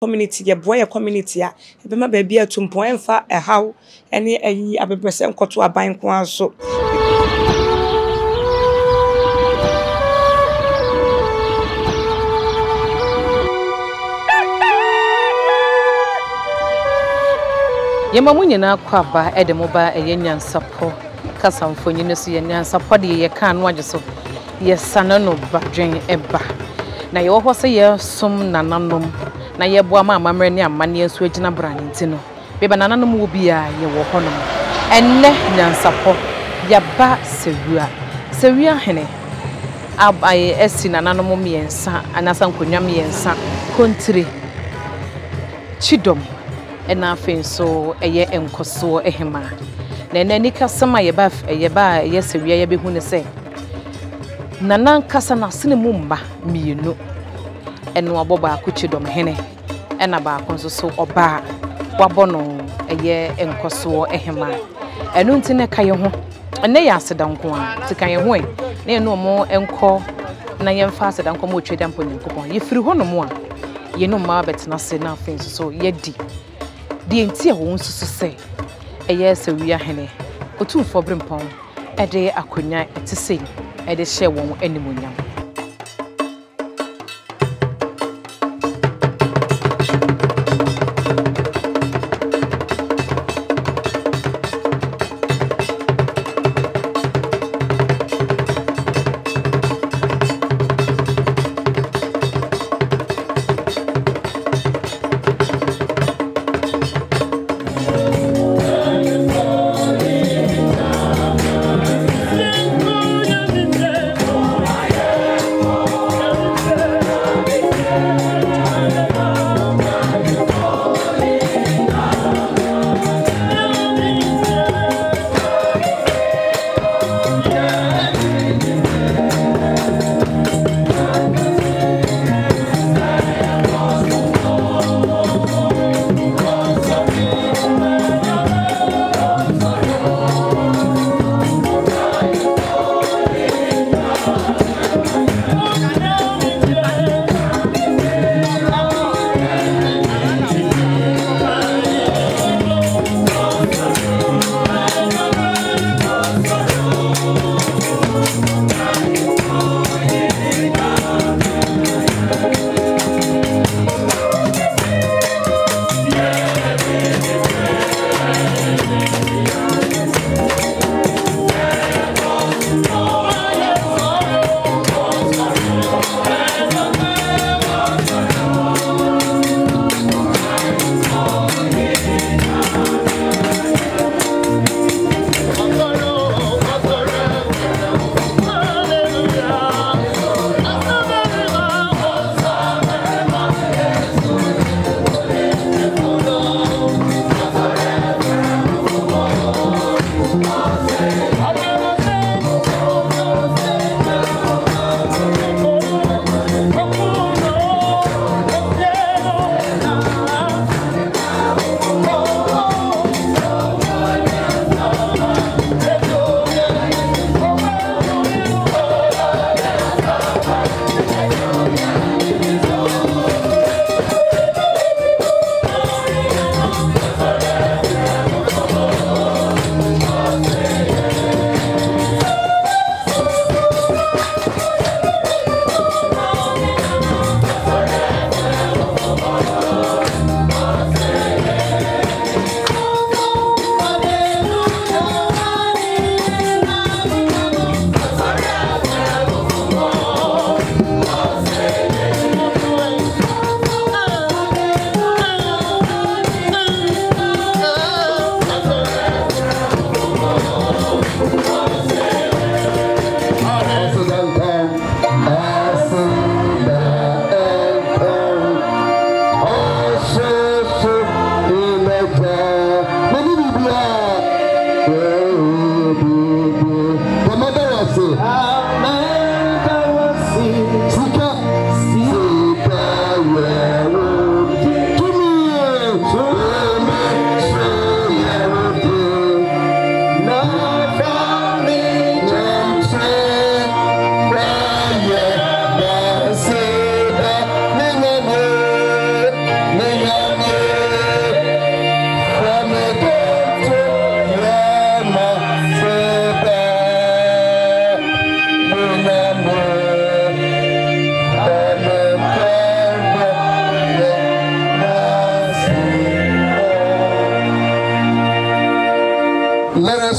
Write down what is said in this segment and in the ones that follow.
community ye boy community a ebema ba bia tumpo emfa ehaw ene ayi abebese nkoto aban ko aso Yemamu nyina kwaba edemoba Nyansapo kasamfo nyine so Nyansapo de ye kan no ageso ye sana no badwen eba na ye wo se ye som nananom na ye boa ma amamre ne amane enso agina branti no beba nananom wo bia ye wo honom enne Nyansapo ya ba Sawuahene abaye esi nananom miensa anasa nkonwa miensa Kontire Kyidomhene ena fenso eye Nkosuo Hemaa na nani kasama ye ba Sawua ye behu ne se nana kasa na sene mumba mienu eno aboba ko Kyidomhene ena ba konso so oba wabono eye Nkosuo Hemaa enu ntine kaye ho ene ya sedanko a tikaye ho na eno mo enko na yemfa sedanko mo tweda mpo nyankopon ye firi ho no mo a ye no ma betena se na fenso so ye di die nti a won susu se eye Sawuahene Otumfuo Brempon ede akonya etise ede hye won animonyam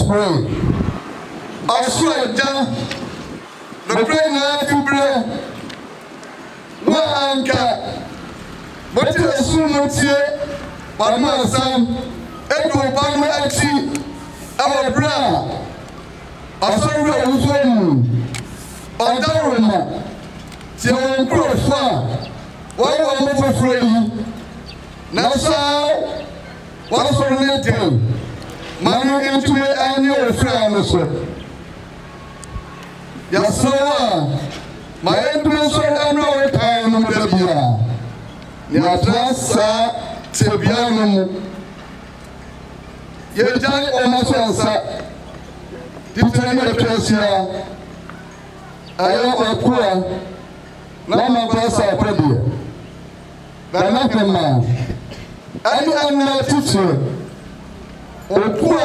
pray. Asuraja, the prayer now to pray. Anka, but you assume what's here, but my son, Edward Bama Axi, our brother. I saw you was one. I don't remember. See, I'm close far. Why am I afraid? Now, sir, what's for the money into me and your friend, sir. Yes, sir. My intuition and no time on the beer. Yatra, Tibianum. Yet, I almost answer. Depending on the treasure, I am a poor. Lama Pasa Pradia. But not a man. I am not a teacher. O poor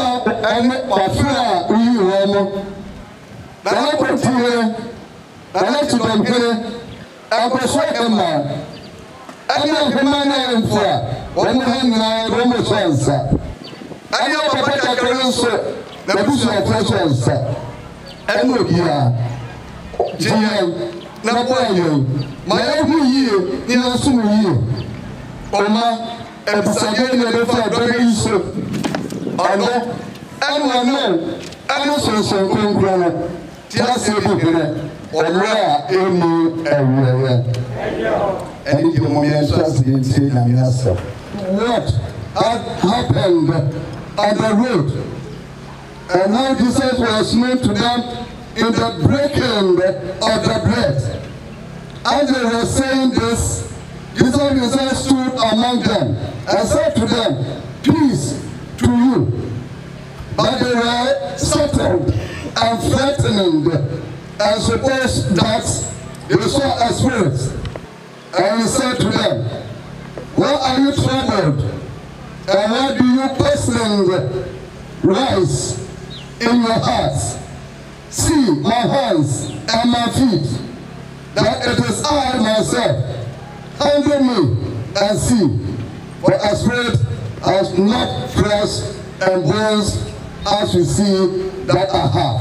and Pafra, we will. But I Kontire. I like to compare. I persuade a man. I am Hemaa and Appiah. One hand now, Roman answer. I am a better career, the bush of questions. I know here. Jim, Napoleon, my every year, you are soon here. Oma, and Sagay, the Federation. I know, I know so concrete. Just a bit. Ora emu ewere and you mentioned in Nyansapo. What had happened on the road, and how Jesus was known to them in the breaking of the bread. As they were saying this, Jesus stood among them and said to them, "Peace to you." But they were startled and threatened. And suppose that they saw a spirit, and he said to them, "Why are you troubled? And why do you personally rise in your hearts? See my hands and my feet, that it is I myself. Handle me and see, for a spirit has not flesh and bones as you see that I have."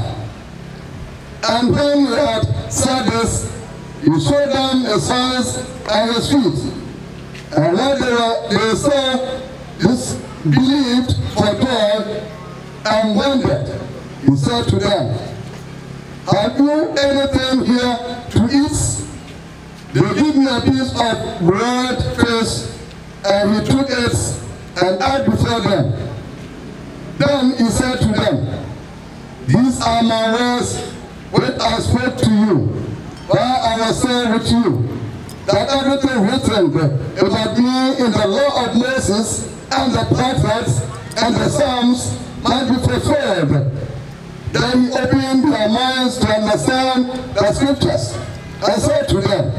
And when he had said this, he showed them his hands and his feet. And when they saw this, believed for God and wondered. He said to them, "Have you anything here to eat?" They gave me a piece of bread, fish, and he took it and ate before them. Then he said to them, "These are my words which I spoke to you while I was saying with you, that everything written about me in the law of Moses and the prophets and the Psalms might be fulfilled." Then he opened their minds to understand the scriptures and said to them,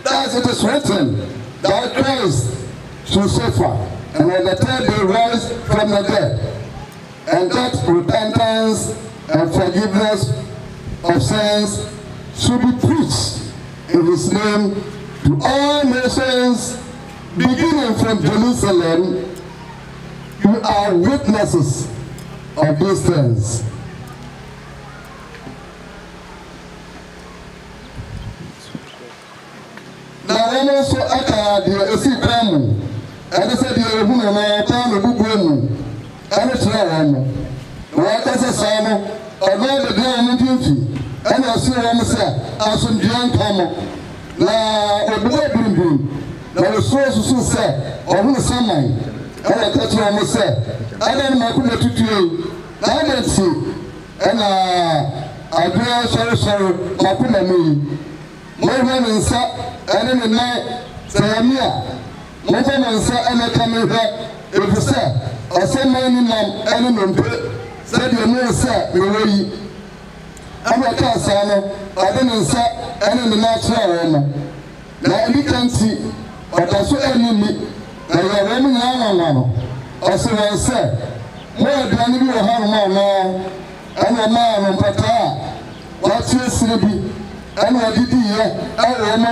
"As it is written, that Christ should suffer, and on the third day rise from the dead, and that repentance and forgiveness of sins should be preached in his name to all nations, beginning from Jerusalem. You are witnesses of these things." Now, when also the Esikramu, and I said, "You who are found a book room, and it's wrong. What does a son of the damn duty? And I see one say, as some young comer. Now, a boy bring now the source who said, or who is someone, and I touch one say, "I don't know to you. I don't see." And I do sorry, my puma me. My woman sat, and in the night, say, "I'm here." My woman sat, and I come in here. If you say, "I send my name and in the said you know, sir, the way I'm a casano, I didn't say, and in the natural room. Now you can see, but I saw enemy, now you're running on. I said, "More than you have now, and a man on Pata, what's your city, and what did you, I am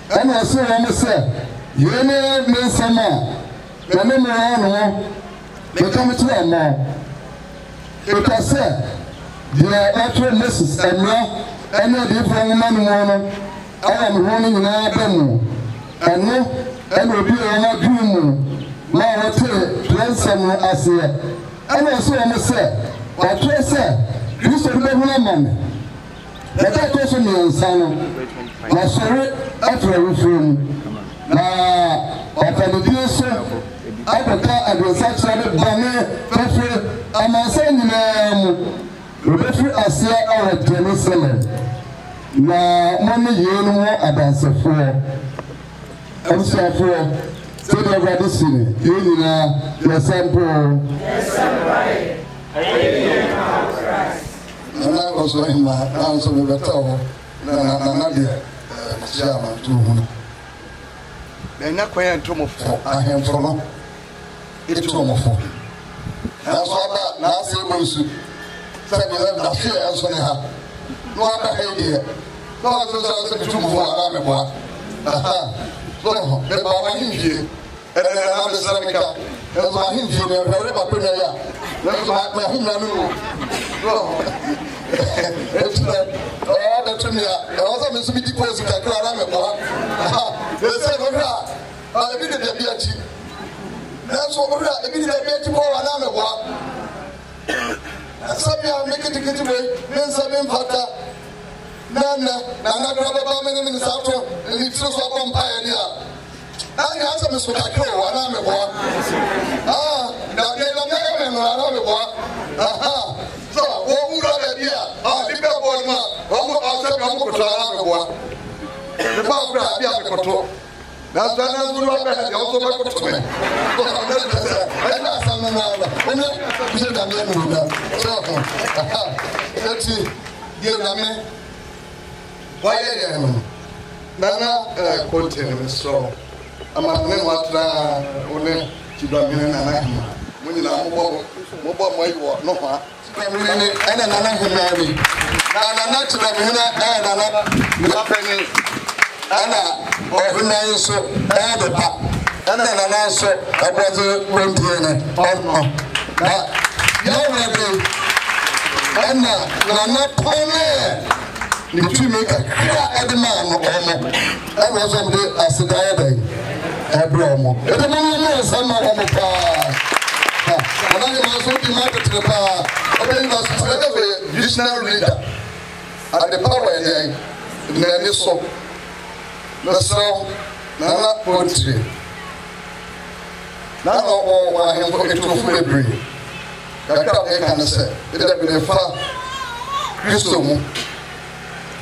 and I said, "You never know some man, the name of they come to a man." it was said, the actual Mrs. Emma, and the different man, I am running in our bedroom, and no, and will be on our dream. Now, I tell you, someone as here. And also, I must say, what I say, you should be a man. That also means, son, my sorry, after a refrain. Now, after the deal, sir, I got a transaction, Banner, Peffrey, and my son, Rebecca, I say, our Jerusalem. Now, money, you know, about the four. I'm sorry for. So the radicine, you know, the sample. Yes, right. I was in my house of the tower. Nadia, Shama, 200. They're not quite tomorrow. I am from it's tomorrow. That's all that last year. Said you have the fear as when I have. No other idea. No other tomorrow. So, the Baba Hindu, and then another Samica, and my Hindu, and wherever Punya, that's my Hindu. It's that, that's me. I also miss me deposit a Karamaba. They said, I did the BH. That's what I did the BH for Anamawa. Some are making to get away, then some impactor. Nana, grab minutes after, and it's just a pioneer. I answer Miss Waco, and I'm a boy. Now they don't have him, and I'm a boy. So, what would I be? The people, almost I'm going to the power of the control. That's why I'm going to also go to me. Let's see, dear Lame. Why Nana Kontire so I'm not going to only Kyidomhene and Hemaa. When you know more my work, no, and another Hemaa. Nana Kyidomhene and another Anna or Hemaa so and the pap. And then also a brother Brempon or no. Anna, Nana Pone. The two make a clear man or I was on the Asadaya, Abramo. The man knows some of the car. And I was looking at the car. I was a visionary leader at the power day in the so. The song, Nana Kontire. Now, all I am going to February. I can't say it had been a far Christo.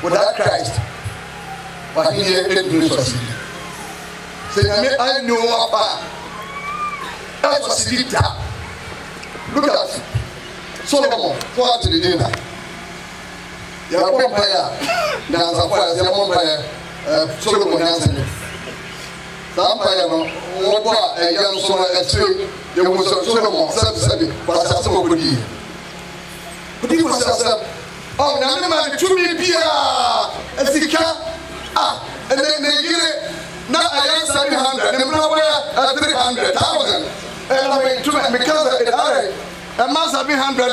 Without Christ, but he didn't do so. Say, I know Appiah. That's what he did. Look at Solomon, for the dinner. You are Appiah, Nyansapo, you are Solomon Nyansapo. The Appiah, what a young son, a tree, there was a Solomon, 7 but I said, but he was oh, now I'm to me, Pia, and Sika. And then they get it. Now I am 700, and now we're 300,000. And I mean, because I must have been 100,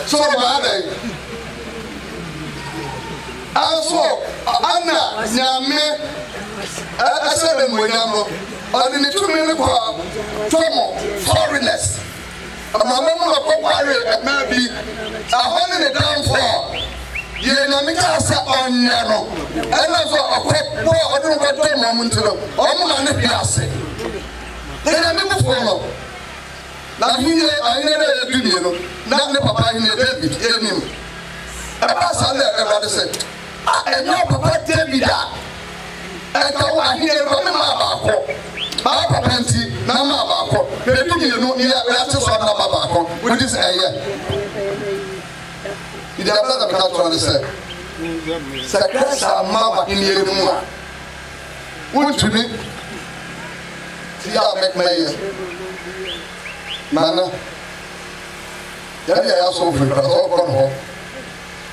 so am I. Also, Anna, Yame, I said, and we know, and in the 2 minute foreigners. I'm a member of maybe a hole in the downfall. You know, me cast on Nano. And also a quick war, I don't want to moment to them. I'm on the piazza. Then I never follow. Now, here I never do you, not the papa in the David, him. A pastor there, said, I know Papa David. And go here from my Papa Penty, Nama, maybe you know, that's just what Baba, with this area. You have another cat to understand. Sacrifice our mama in the room. Would you be? See, I'll make my ear. Nana, yeah, I also prepare all gone home.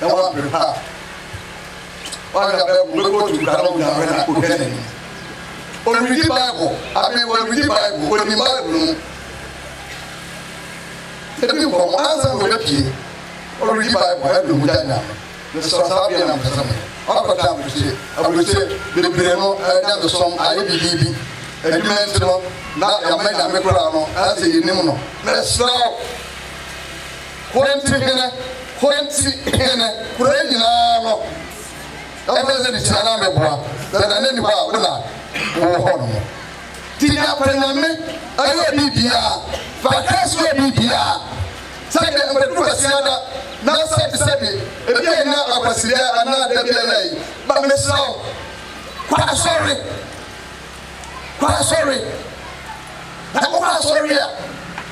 And what prepare? Why have we go to Ghanaian? When we read Bible, I mean, when we read Bible, when we Bible, ebi ko mo ansa no be pie o read Bible e do mudanya no so sa bia na mpesa mo o ta mo tie abuche bebre no da do som aye bibi ediment no na ya me na me kura no ase yinim no na so Kontire kura nyina no Ebenezer ni tsana me boa da na ni ba wona wo ho no tinya prename ayo bibia vacances bibia sai da mo do basiada na sabi ebi na akwasiria ana da bia lai ba me so kwa sorry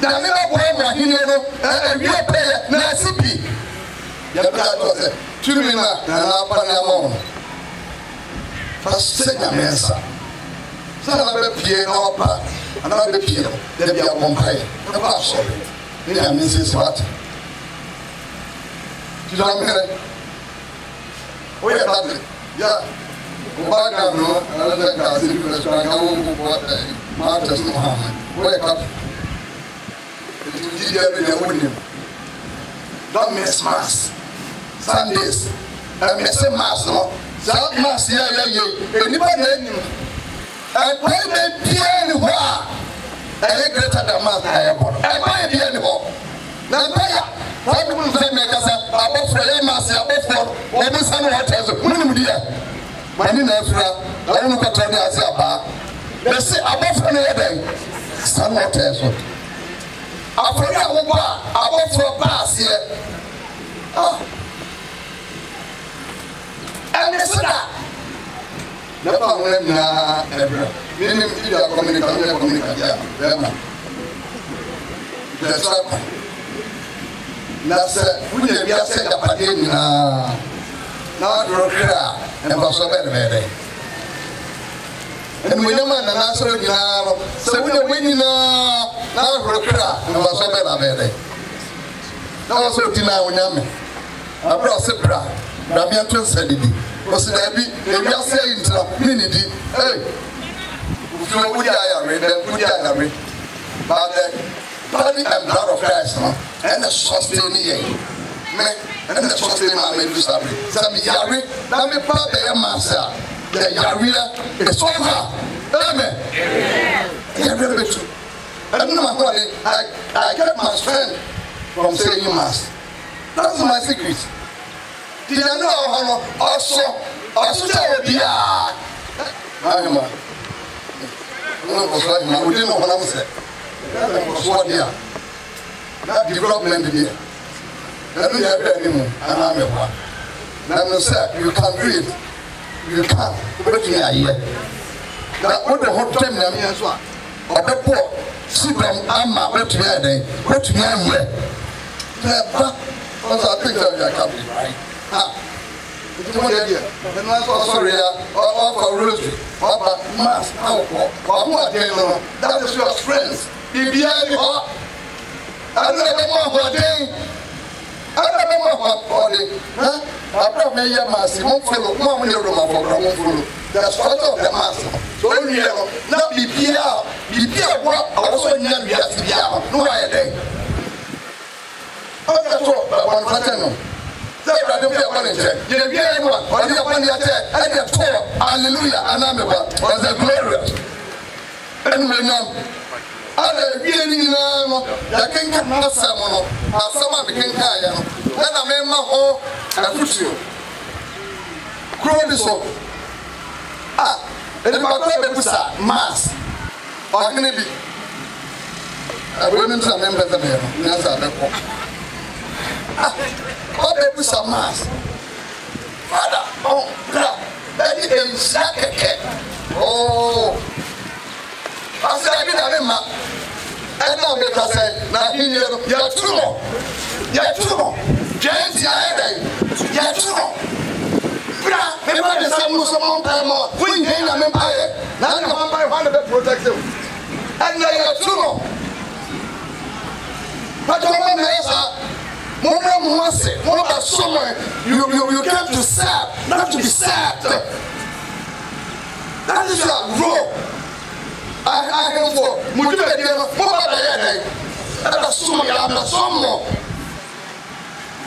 na me ba boy ma hine no ebi pe na sibi ya bia do se tumina na pa na mo fasenya mensa sana be pie na opa ana be pie de bia bompai e ba so ni ya mense swat Kyidomhene oye table ya kubaga no ana de ka si ku so anga wo ko ma ta so ha oye ka ti dia be ne woni don't miss mass Sundays miss mass no that mass ya enipa na enim and pray be any wa greater than mass I born and be any ho na ya why people say me kasa abofra ya mass ya abofra o bi sanu hotel so munum dia mani na afra I no kwatra ni ase aba they say abofra na ya den sanu hotel so afra wo ba abofra ba ase and this never went na ever. Meaning, you are communicating. That's right. That's we have said a party now. Now, and was so very. And we never answer now. So we are winning now. And was so very. Now, so Tina Winyame. I brought Sepra. Ramian said it. Was there be a saying to Minidi? Hey, would I read them? Would I read? But the body and blood of Christ, and the sustaining and the sustaining I made to Sabi. Some Yari, let me part the master. The Yaria is over. Amen. I don't know what I kept my friend from saying mass. That's my secret. Did I know also tell you? I am. We didn't know what I said. That was what here. That development here. Let me have anymore. And I'm a one. Let me say, you can do it. You can. But you are here. That what the whole time is one. Or the poor. See them, I'm not what you are there. What you are here. I think that you are coming, right? And I saw sorry, for rosary, mass, that is your friends. If you are, I never want for a day. I never want for a day. I brought me a mass, you won't follow 1 year for Brempon. That's part of the mass. So you not be Appiah, also near me as Appiah, no idea. That's all, one pattern. Hallelujah, and I'm about the glorious. And we know, I really know that can come someone, someone became tired, and I made my whole and put you. Grow this up. And my mass. Or can it be? I wouldn't remember the name. Yes, I what they put some mass? Father, that is oh, I said, I didn't have and now because I say, now you're too long. James, you're too long. Remember the same time more. We ain't a empire. Now I'm empire 100 protective. And now you're too long. But you somewhere you came to serve, not to be served. That is your role. I have for aka sum ya na somo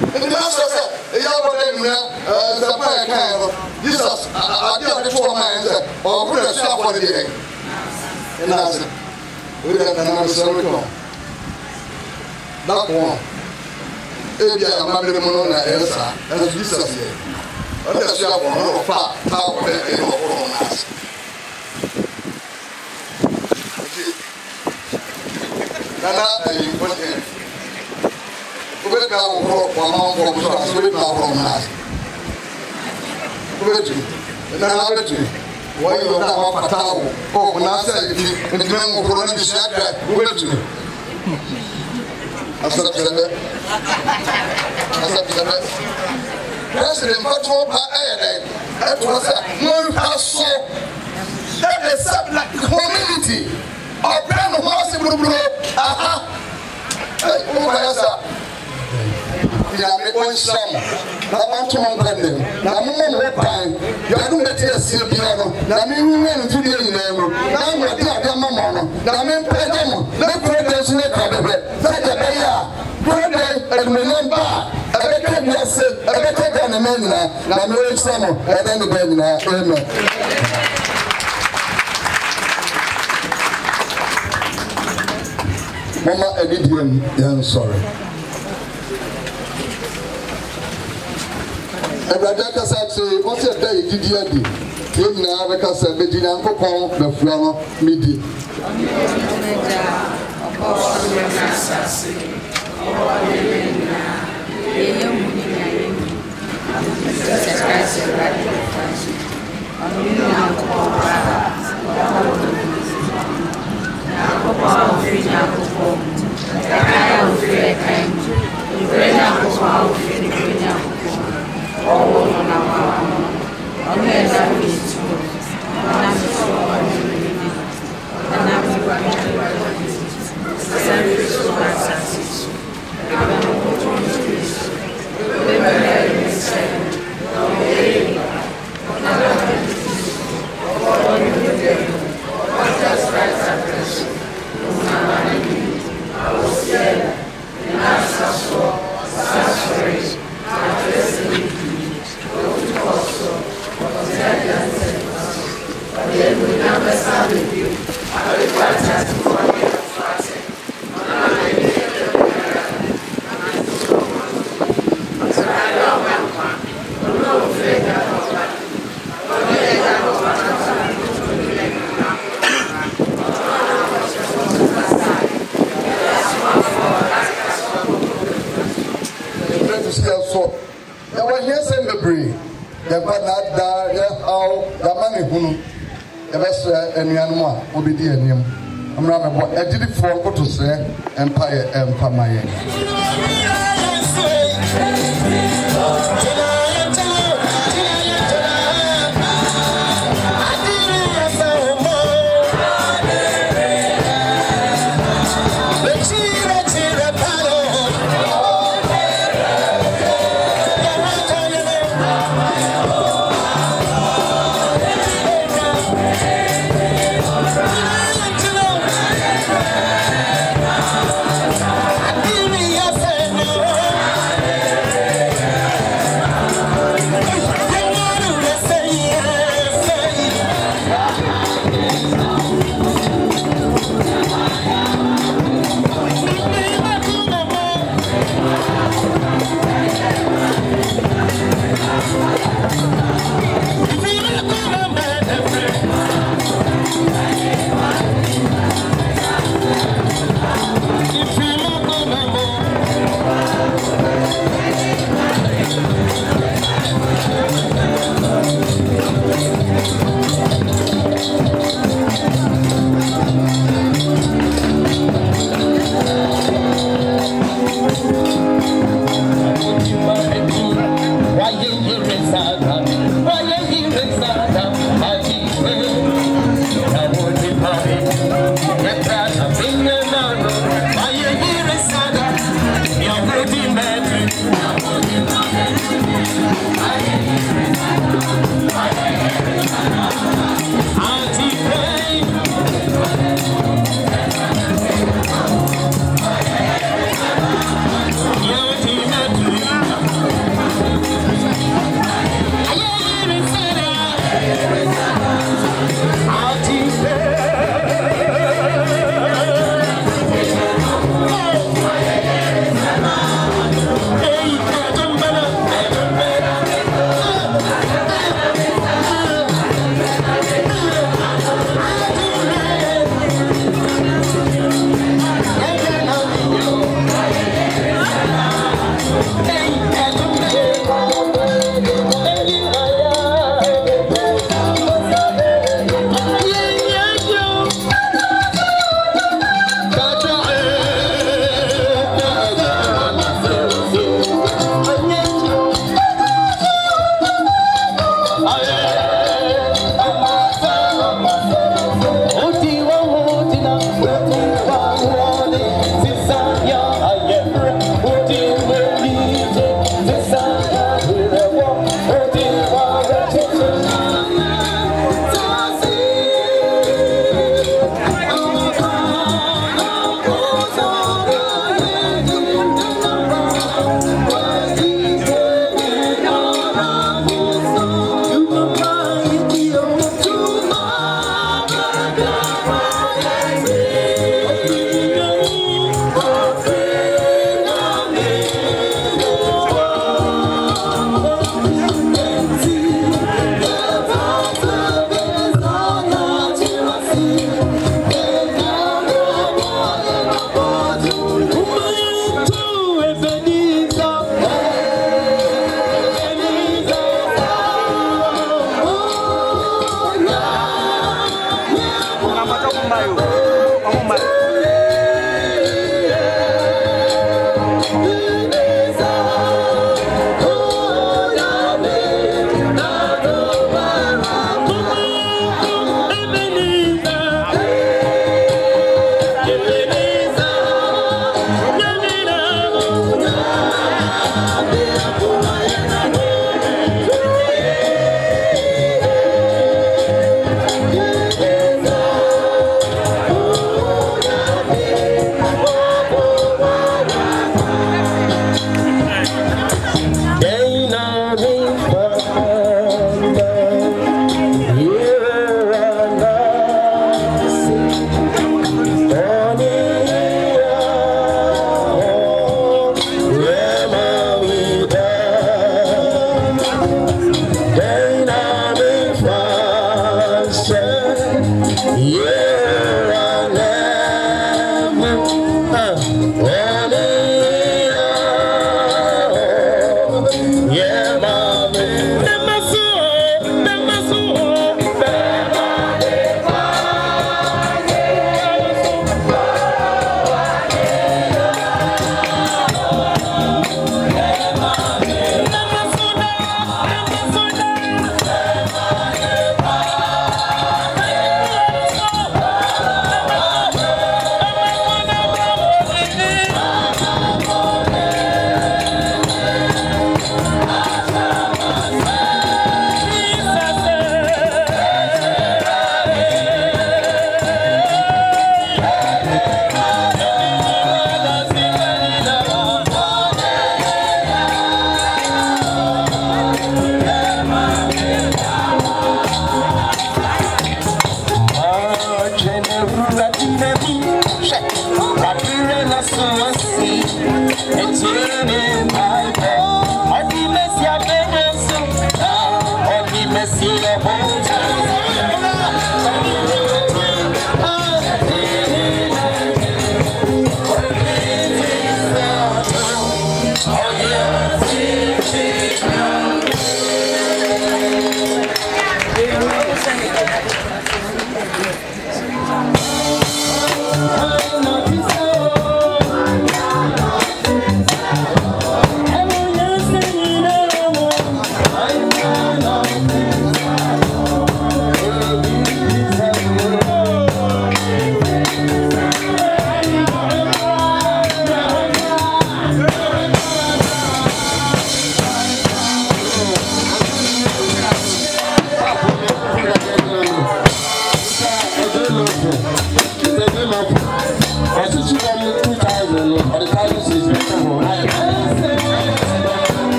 and master said ya wole nua the fire kind Jesus I dey for my answer or who the shop for the day and I said we got another circle that one ebia amabere mo na esa as Jesus here on the shop on fa how the in of Nana, what is we go from us, we go from us. Why you not off a towel? Oh, when I say, in the man of running the shack, who will do? I said, President, but what that was a more house that is something like community. Our brand of house in blue. Aha. Oh, my God. Ya me on some na want to them na mo mo pan ya do me tie sie bia no na me hu me ntu die ni na mo na mo dia dia mama no na me pe dem na president ne ka bebe za ja be ya president e me number e be ka se e be ka na me na me we some e den be na amen mama edidiam yan sorry Ebrada kasa se o se da ididi adi e nyina be kasa be di Nyankopon be fura no midi obedi anim amra mebo agidi for koto se empire empamaye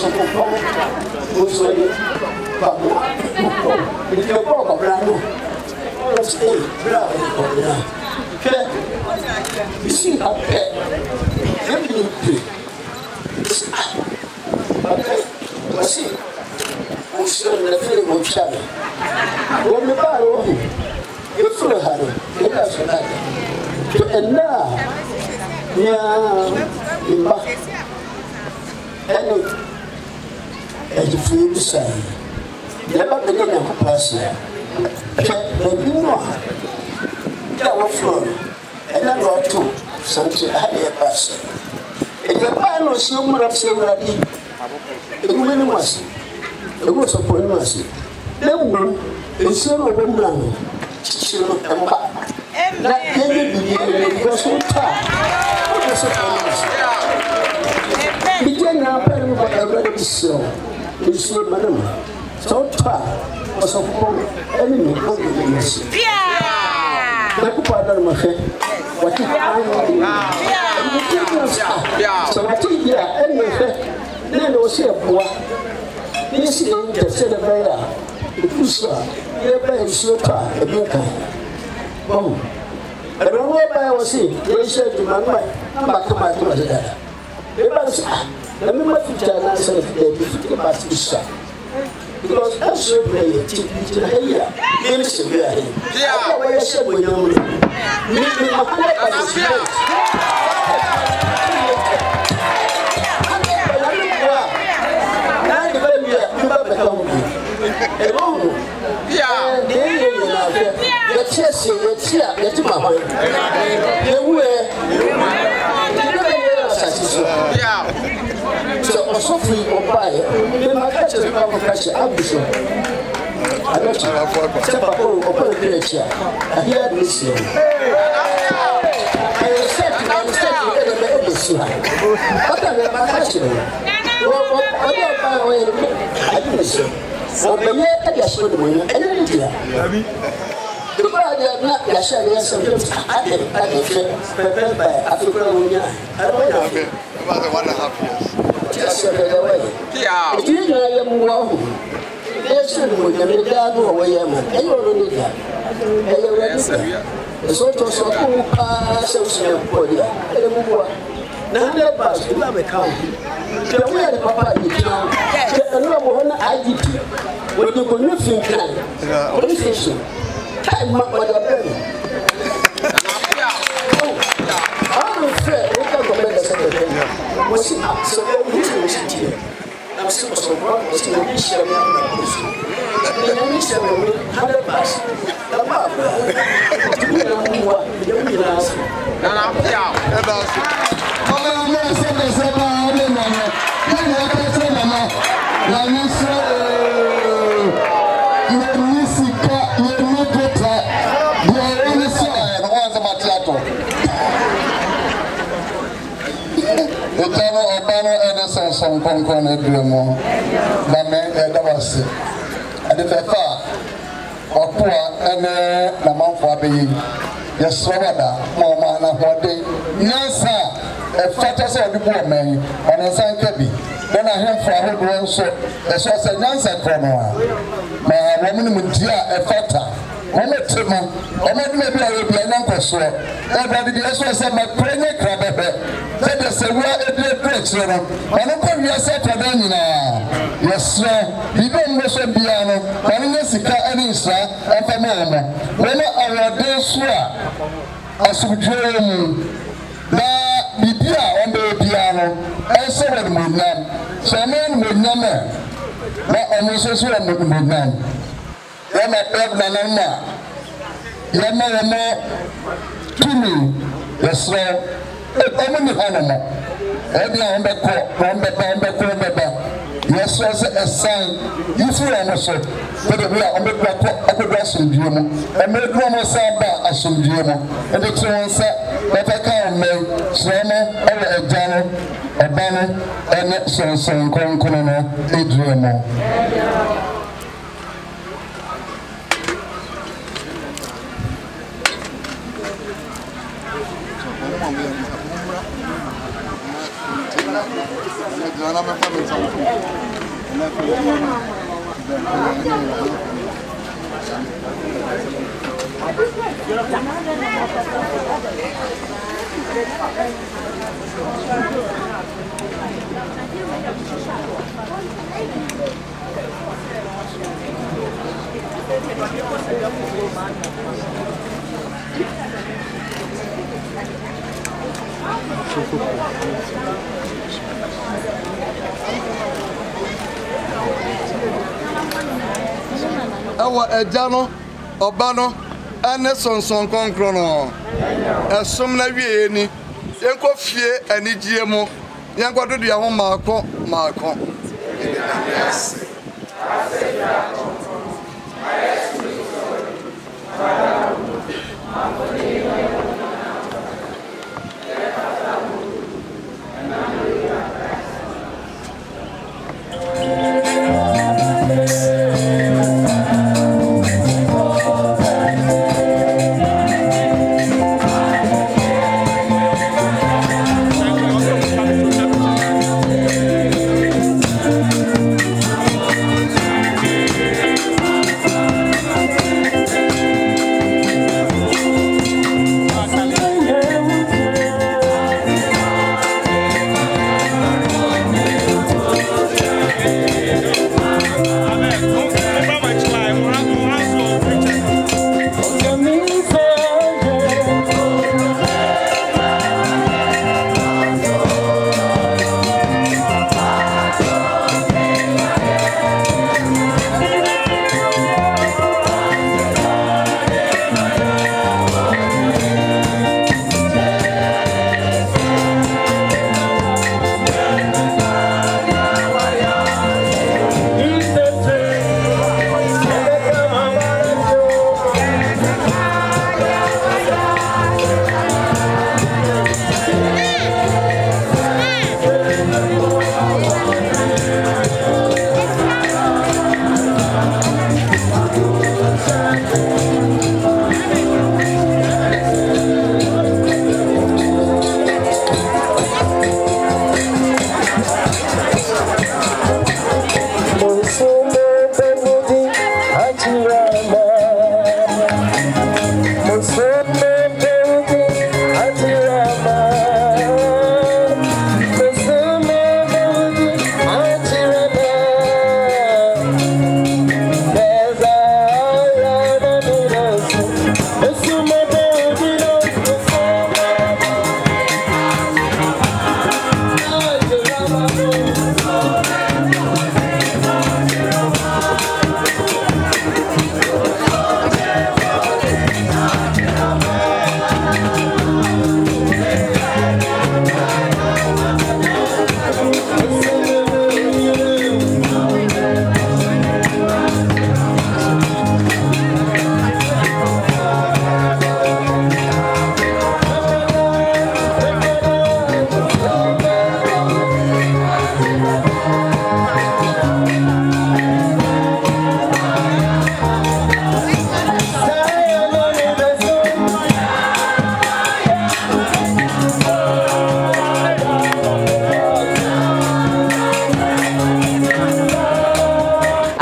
so also if you go to Brano, let's say, you see how pet everything. Okay, let's see. We should have feeling of shadow. When the bar, you feel harder, you have to like. And now, yeah, in back. And you feel the same. Never begin a person. But you know, that was floor. And I got two, something I had a person. And your man was so much of silver. The woman was. It was a point mercy. The woman is so woman. She looked and back. That baby was so tired. What was a point mercy? Begin now, but I read it so. It's so madam. So tired was a point enemy of the mercy. Yeah! The father of my friend. What you so I think, yeah, anyway, then there was a boy. This is the celebrator. The Kusa, the bay slaughter, a big kind. Oh, I don't know where I was in. They said to my wife, I'm back to my mother. They was, let me make it a nice day about this son. Because I'm so brave, to hear, minister, yeah, I said, we don't meet me, my so also free or buy my catches of pressure. I'll be sure. I don't know. Step up or put a chair. I hear this year. I said to what are they catching? I didn't say. So the year I just put the winner and the brother not the share sometimes I prepared by African Union. I don't know. About 1.5 years. Just the way. Yeah. If you know them well, they should with the middle away. And you already got. And you're ready. The sort of so cool pass of Podia. Now, that bus, you have a county. So, where the papa is now, I did when you go nothing can. What is this? Time, Mother Berry. I'm afraid we can't go back to the second. Was it up? So, we sit here. I'm so proud of you. We share my person. We share my bus. The Baba. You know what? You know what? Some concern at Brempon, that was at the Papa or poor and the month for being yes, Sawua, Mama, what day. Nyansa, a fattest of the poor man, and a San Kabi. Then I have for a whole grown so, as was a Nyansa Cronoa. My woman with dear a fatter. I'm a Tima, I'm a maybe I will be an Nkosuo. Everybody else was a my pregnant crab. That is a real great son. And I'm going to say to them, yes, sir, he don't miss a piano, and in the Sika and Isra, and the Mama. When I was there, swear, I should dream that the piano on the piano, and so on with them. So, man with them, but I'm also with them. Yama pebna nama yama tumi yesro omuni hanama ebia ombe yesro se esan yifu ya so pede bia ombe ko akodwa asomdie mu emedro mo saba asomdie mu ende tronsa betaka me sremo ewe ejano ebano ene sonson konkono no edremo. Ewa ejano obano ene sonson konkrono esom na wie ni yenko fie anigye mu yenko dodo ya ho maako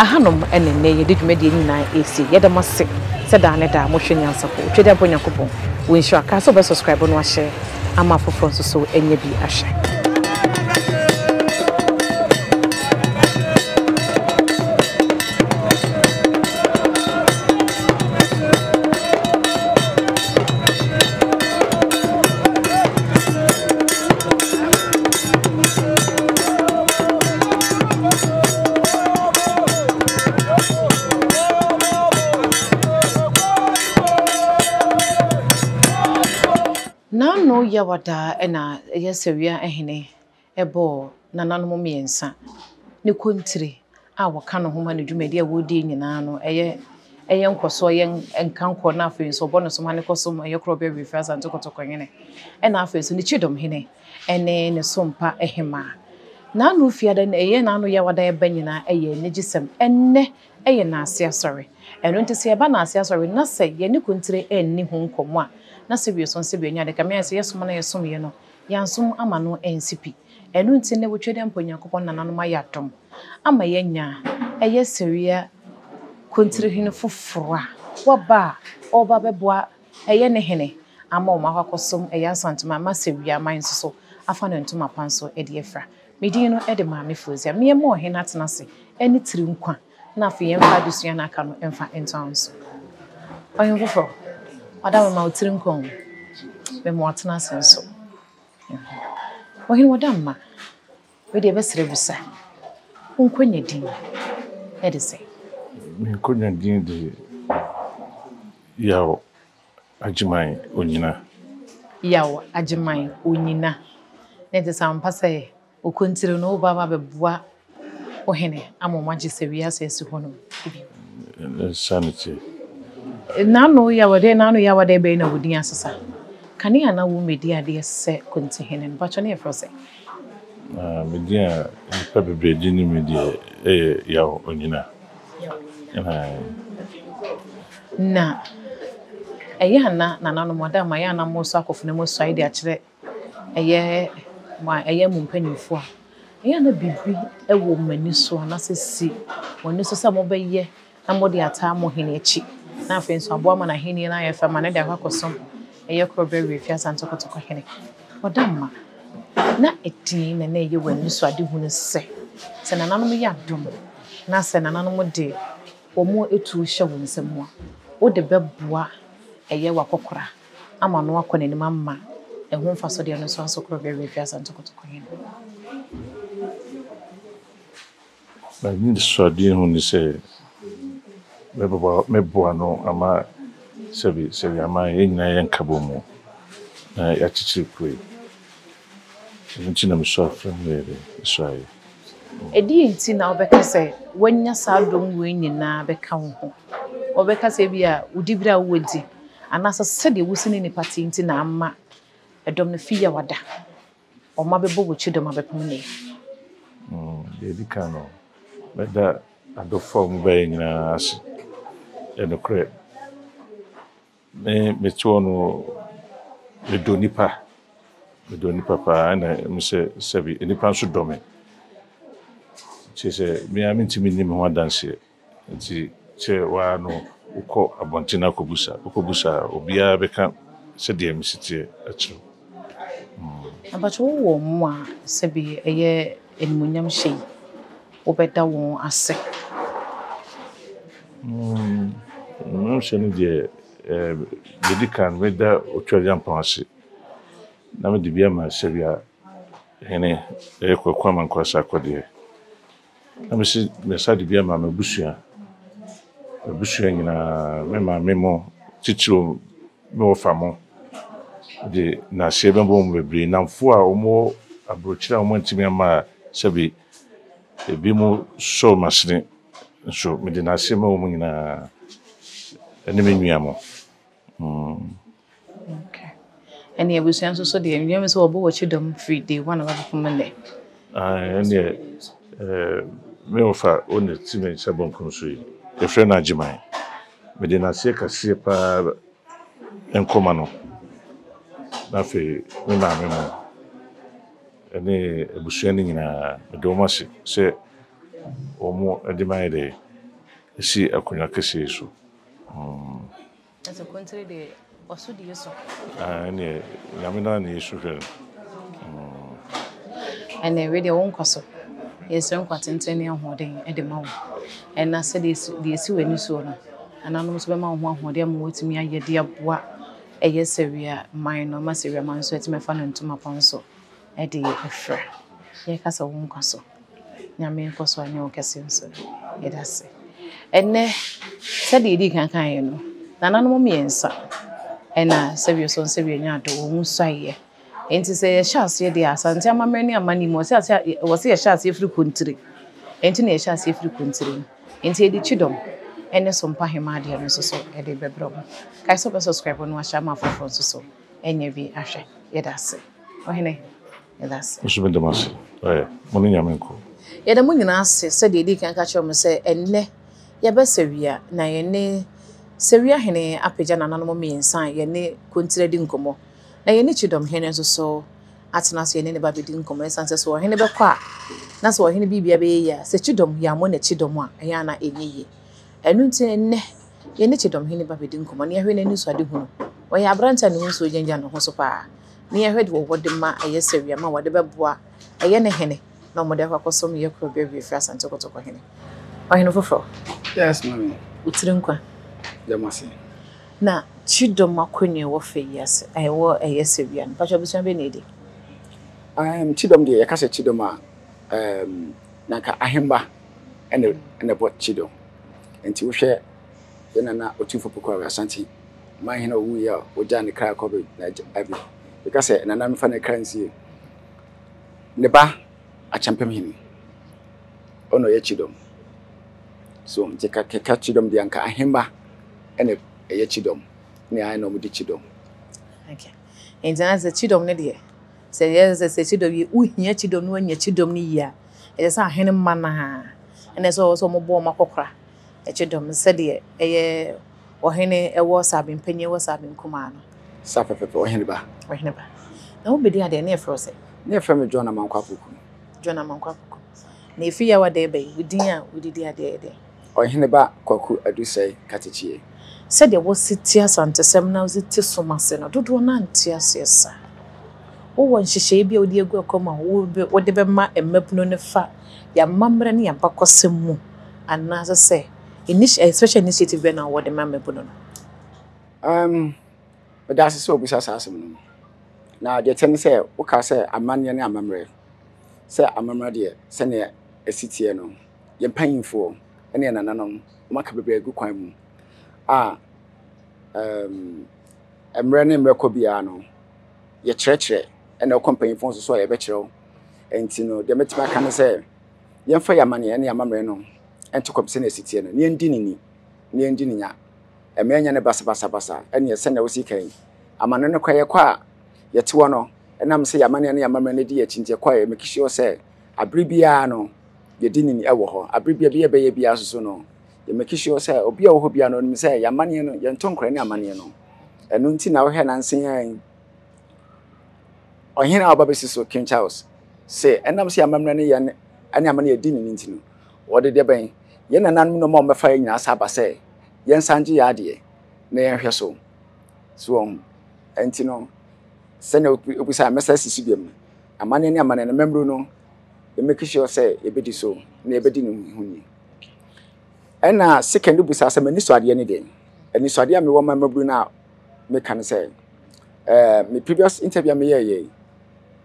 ahanom enene ye de dwumade nyina esi ye de mase se da ne da mo hwe Nyansapo twede apo Nyankopon wo nsho aka so be subscribe no ahye ama fofo so enya bi ahye ya wada ena yesewia ehene ebo nananom miensa ne Kontire a waka no homa ne dwumadi a wodi nyina no eye nkoso ye nkanko na afi so bono so mane koso ye krobe refers and tokotokonyene ena afi so ne Kyidomhene ene ne sompa Hemaa na no fiada na eye na no ya wada eba nyina eye ne gisem enne eye na ase asori eno ntisi eba na ase asori na se ye ne Kontire enni ho nkomo a na se bi so nse bi nya de kamia se yeso na yeso ye no Yansom ama no NCP. Enu nti ne wotwe dem ponyankopon nananom ayadom. Ama yenya eye seria Kontire foforo a waba oba beboa eye ne hene ama o makwakosom eye asantuma ma seria man so afa no ntuma panso e de efra. Medin no e de maame Fozia. Me mo hene atena se eni tiri nkwa na afa yemfa dusua na aka no emfa entanso. Oyin foforo. Ada ma otiri nkwa. Me mo atena se nso. Oyin wodamma. We de besere bisa. Unkwanya din. E de se. Me konya din de yawo ajimai onyina. Yawo ajimai onyina. Ne de sampa se okontire no baba beboa ohene amomagye sewia sesi hono ibi. Sanity. Nano yawo de be na wodin asesa. Kani ana wo medi ade se Kontihene no bacho ne efro se. Media nipa bebredi ni media yawo onyina. Na na nano moda ma ya na mo so akofo na mo so ide a kire eye mu mpanimfo a na bibi ewo mani so na sesi woni so se mo beye na mo de ata mo hene echi na afen so abo ama na hene na ye fa ma na de akwakosom eye krobe refia santokotoko hene odamma na etin na eye wani so ade hu ne se nananom ya dom na se nananom de omo etu hye wo nsem a o de beboa eye wakokora ama no akọ nanim amma ehu mfa so de no so asokro be refia santokotoko hene ba ni so ade hu ni se meboa no ama sebi ama enyina ye nkabomu na ya chichiri kwe nti na mso afra mere Israel edi nti na obeka se wanya sa dom we nyina beka ho obeka se bia udibira wodi anasa se de wusini ni party nti na amma edom no fiya wada o ma bebo wo Kyidomhene abepom ne de kano beda adofo mu be nyina ase enokre me tuono le donipa pa na mse sebi enipa so dome chese me amintimi ni me ho danse nti che wa no uko abontina kobusa obia beka se de msitie achiro abacho wo mu a sebi eye enmunyam hye obeda won ase no sheni de medikan weda otwaliam panse na me de bia ma sebia hene kwakwa man kwasa akode na me sa de bia ma mabusua nyina me ma memo titiro me ofamo de na sebe bo mo bebre na mfo a omo abrochira omo ntimi ama sebi ebi mo so masne so me de na sebe omo nyina ene menuamo okay ene abusuan so de enwem so obo wo Kyidomhene free day one of abepomne ene me ofa one time sabon konso yi efre na ajimai me de na se kase pa enkoma no na fe me ma me mo ene abusuan nyina me do mo se omo adimai de si akonya kase so asa Kontire de oso de yeso ene yamina na yesu hwe ene we de won kwaso yeso nkwatenten ne ahoden e de mawo ena se de esi wani so no ananom so be ma ho ahoden ma wotimi ayede aboa eye seria man no ma seria man so etime fa no ntuma panso e de efra ye kasa won kwaso nyame nkoso anyo kese nso ye dase ene se de di kan ye no nananom miensa ena sebio so sebio nya do wo swaye enti se ye shase de asante amamani amani mo se ye shase firi Kontire enti na ye shase firi Kontire enti edi Kyidomhene ene so mpa Hemaa de no so e de bebro kai so be subscribe no ahya ma foforo so enye bi ahwe ye dase ohene ye dase usume demase mo ni nyame nko ye da mo nyina ase se de edi kan ka kyerem se enne ye be sewia na ye ne Sawuahene Appiah nananom miensa ye ne Kontire di nkomo na ye ne Kyidomhene so atena so ye ne ba bedi nkomo esanse so Sawuahene be kwa na Sawuahene bibia be ya se Kyidomhene ya mo na Kyidomhene a eya na enyiye enu nti ne ye ne Kyidomhene ba bedi nkomo ne yehwe n'ani so ade hunu wo ya abranta ne nso gyenja no ho so pa ne yehwe de wo de ma eye sawia ma wo de beboa eye ne hene na mo de kwakosom ye kro bia fi asante kotoko hene Ohene foforo yes mami utire nkwa jamasi na Kyidomhene akonye wo fe yes wo eye sawia no pacho busia be ne edi Kyidomhene de yakase Kyidomhene nanka ahemba ene bot Kyidomhene enti wo hwe yana na Otumfuo pokwa asante man hina wu ya oja ne kra ko be na abi because na na mfa ne currency ne ba achampem hini ono ye Kyidomhene so ntika keka Kyidomhene de anka ahemba ene ye Kyidomhene ne ai no mu di Kyidomhene okay enzana ze Kyidomhene de se ye ze Kyidomhene uhia Kyidomhene no anya Kyidomhene ya e se ahene mana ene so mo bo makokra Kyidomhene se de eye Ohene ewo sabin penye wo sabin kuma no safefe ohene ba na wo bedi ade na efro se ne fam John Amankwapuku na efi ya wade be wudin a wudidi ade ede ohene ba kwaku adusai katechie se de wo siti asantesem na wo siti somase no dodo na antia sesa wo won hihye bia wodi egu akoma wo de be ma emmapuno ne fa ya mamre ne ya bakosem mu anase se special initiative be na what the man mepuno but that's so bisa asasem na de ten say wo ka say amanye ne amamre say amamre de se ne esitie no ye panyinfo ene nananom maka bebre gu kwan mu emre ne mreko bia no ye kyerɛkyerɛ ene companyinfo so ye be kyerɛw enti no de metima kan say ye mfa yamane ne amamre no enti kopse na esitie no ne ndi ni nya emenya ne basa ene ye se na wosi kan amane ne kwaye kwa ye tewo no enam se yamane ne yamamre ne di ye chintie kwaye mekihio se abribia no ye di ni ewo ho abribia bia be ye bia so no ye mekihio se obi a wo ho bia no nim se yamane no ye ntonkora ne amane no enu nti na wo he na nsen yan ohina obabesi so King Charles se enam se yamamre ne ye ne amane ye di ni nti no wode de ben ye nananum no mo mefa ye nyina saba se ye nsanje ya de na ye hwe so enti no se na obusa mesa sisi biem amane ne amane na membro no ye make sure say ye bedi so na ye bedi ni huni ena second obusa se mani so ade ne de ani so ade a me wo ma membro na me kan say me previous interview me ye